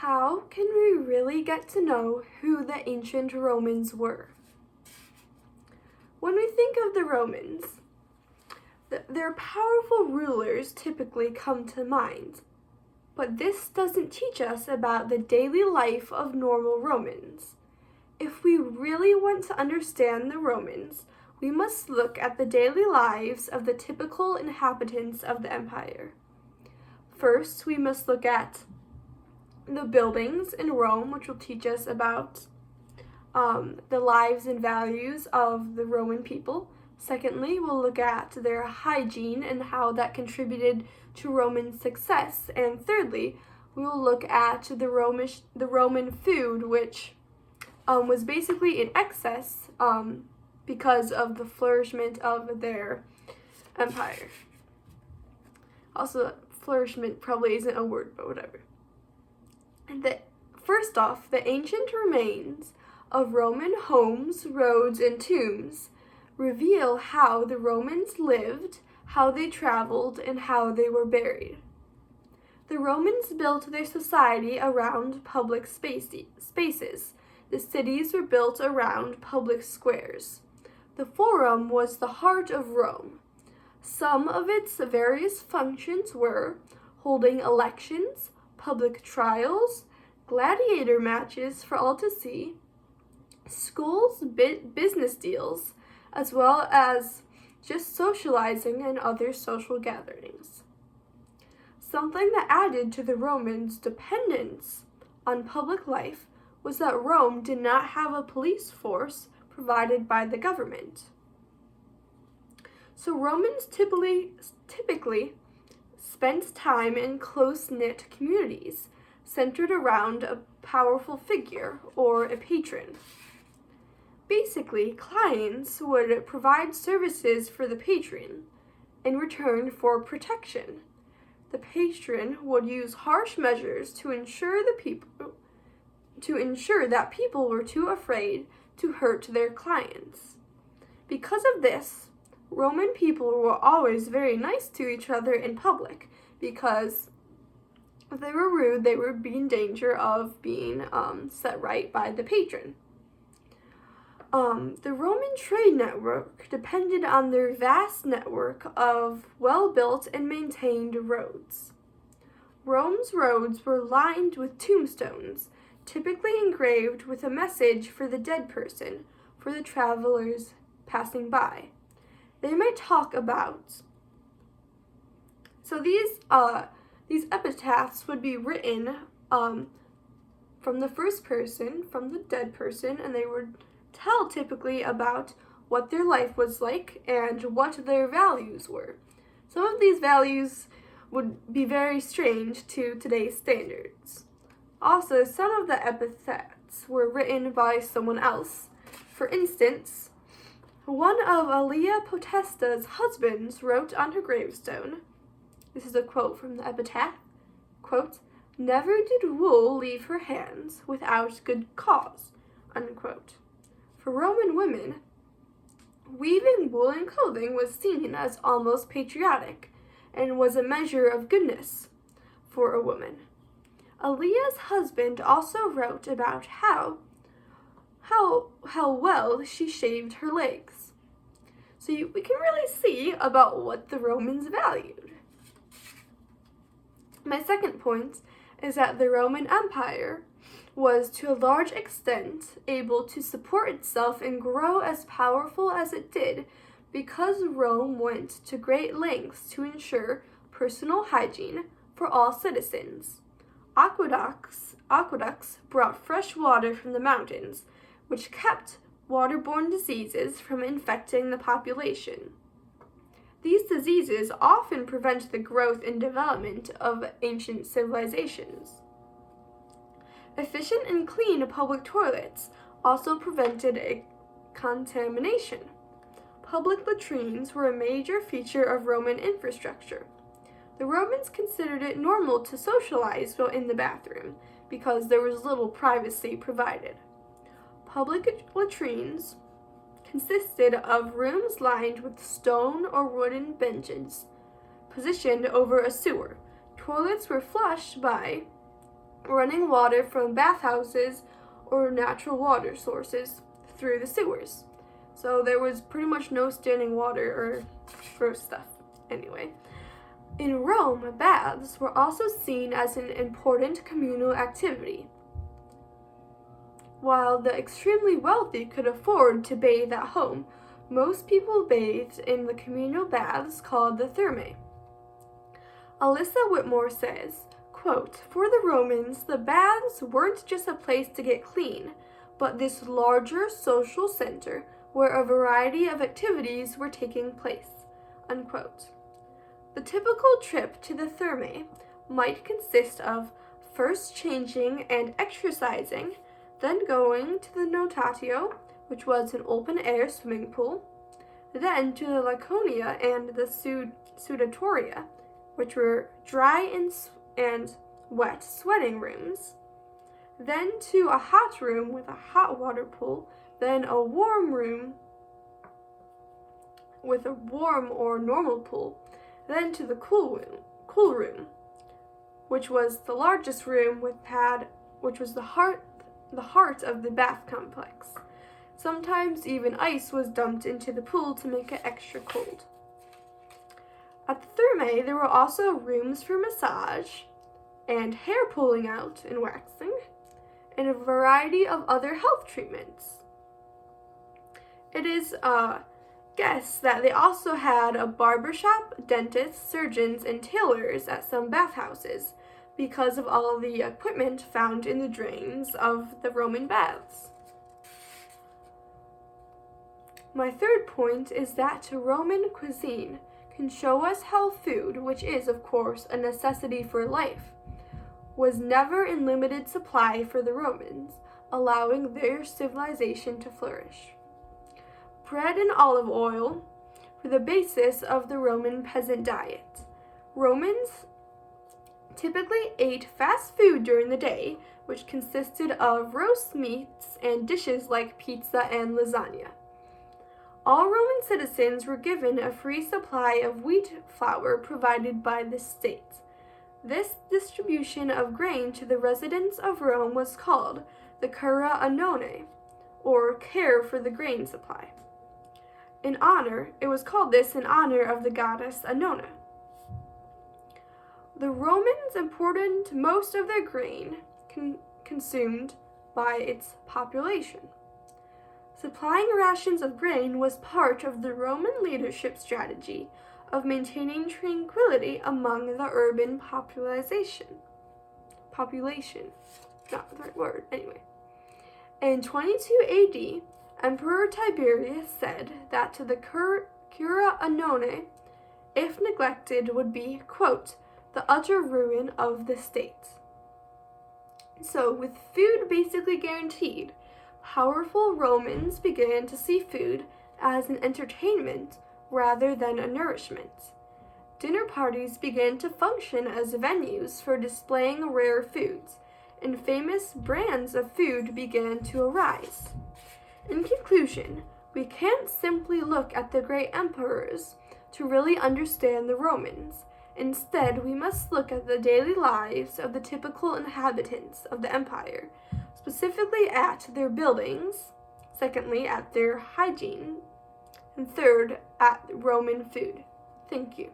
How can we really get to know who the ancient Romans were? When we think of the Romans, their powerful rulers typically come to mind. But this doesn't teach us about the daily life of normal Romans. If we really want to understand the Romans, we must look at the daily lives of the typical inhabitants of the empire. First, we must look at the buildings in Rome, which will teach us about the lives and values of the Roman people. Secondly, we'll look at their hygiene and how that contributed to Roman success. And thirdly, we will look at the Roman food, which was basically in excess because of the flourishment of their empire. Also, flourishment probably isn't a word, but whatever. First off, the ancient remains of Roman homes, roads, and tombs reveal how the Romans lived, how they traveled, and how they were buried. The Romans built their society around public spaces. The cities were built around public squares. The Forum was the heart of Rome. Some of its various functions were holding elections, public trials, gladiator matches for all to see, schools, business deals, as well as just socializing and other social gatherings. Something that added to the Romans' dependence on public life was that Rome did not have a police force provided by the government. So Romans typically spent time in close-knit communities centered around a powerful figure or a patron. Basically, clients would provide services for the patron in return for protection. The patron would use harsh measures to ensure that people were too afraid to hurt their clients. Because of this, Roman people were always very nice to each other in public, because if they were rude, they would be in danger of being set right by the patron. The Roman trade network depended on their vast network of well-built and maintained roads. Rome's roads were lined with tombstones, typically engraved with a message for the dead person, for the travelers passing by. They might talk about. So these epitaphs would be written from the first person, from the dead person, and they would tell typically about what their life was like and what their values were. Some of these values would be very strange to today's standards. Also, some of the epitaphs were written by someone else. For instance, one of Aelia Potesta's husbands wrote on her gravestone, this is a quote from the epitaph, quote, "Never did wool leave her hands without good cause," unquote. For Roman women, weaving woolen clothing was seen as almost patriotic and was a measure of goodness for a woman. Aelia's husband also wrote about how well she shaved her legs. So we can really see about what the Romans valued. My second point is that the Roman Empire was to a large extent able to support itself and grow as powerful as it did because Rome went to great lengths to ensure personal hygiene for all citizens. Aqueducts brought fresh water from the mountains, which kept waterborne diseases from infecting the population. These diseases often prevent the growth and development of ancient civilizations. Efficient and clean public toilets also prevented contamination. Public latrines were a major feature of Roman infrastructure. The Romans considered it normal to socialize while in the bathroom because there was little privacy provided. Public latrines consisted of rooms lined with stone or wooden benches positioned over a sewer. Toilets were flushed by running water from bathhouses or natural water sources through the sewers. So there was pretty much no standing water or gross stuff. Anyway, in Rome, baths were also seen as an important communal activity. While the extremely wealthy could afford to bathe at home, most people bathed in the communal baths called the thermae. Alyssa Whitmore says, quote, "For the Romans, the baths weren't just a place to get clean, but this larger social center where a variety of activities were taking place," unquote. The typical trip to the thermae might consist of first changing and exercising, then going to the notatio, which was an open-air swimming pool, then to the Laconia and the sudatoria, which were dry and wet sweating rooms, then to a hot room with a hot water pool, then a warm room with a warm or normal pool, then to the cool room, which was the largest room which was the heart of the bath complex. Sometimes even ice was dumped into the pool to make it extra cold. At the thermae, there were also rooms for massage and hair pulling out and waxing, and a variety of other health treatments. It is guessed that they also had a barbershop, dentists, surgeons, and tailors at some bathhouses because of all of the equipment found in the drains of the Roman baths. My third point is that Roman cuisine can show us how food, which is, of course, a necessity for life, was never in limited supply for the Romans, allowing their civilization to flourish. Bread and olive oil were the basis of the Roman peasant diet. Romans typically ate fast food during the day, which consisted of roast meats and dishes like pizza and lasagna. All Roman citizens were given a free supply of wheat flour provided by the state. This distribution of grain to the residents of Rome was called the cura annone, or care for the grain supply. It was called this in honor of the goddess Annona. The Romans imported most of their grain consumed by its population. Supplying rations of grain was part of the Roman leadership strategy of maintaining tranquility among the urban population. Not the right word, anyway. In 22 AD, Emperor Tiberius said that the cura annone, if neglected, would be, quote, the utter ruin of the state. So, with food basically guaranteed, powerful Romans began to see food as an entertainment rather than a nourishment. Dinner parties began to function as venues for displaying rare foods, and famous brands of food began to arise. In conclusion, we can't simply look at the great emperors to really understand the Romans. Instead, we must look at the daily lives of the typical inhabitants of the empire, specifically at their buildings, secondly, at their hygiene, and third, at Roman food. Thank you.